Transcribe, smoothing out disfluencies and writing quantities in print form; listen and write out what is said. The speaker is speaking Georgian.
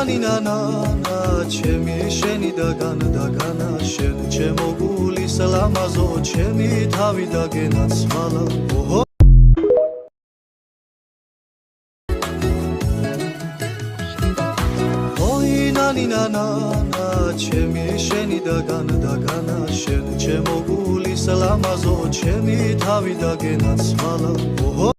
ნანა ჩემი შენი და განა შენ ჩემო გულის ლამაზო ჩემი თავი და გენაცვალა ნანა ჩემი შენი და განა შენ ჩემო გულის ლამაზო ჩემი თავი და გენაცვალა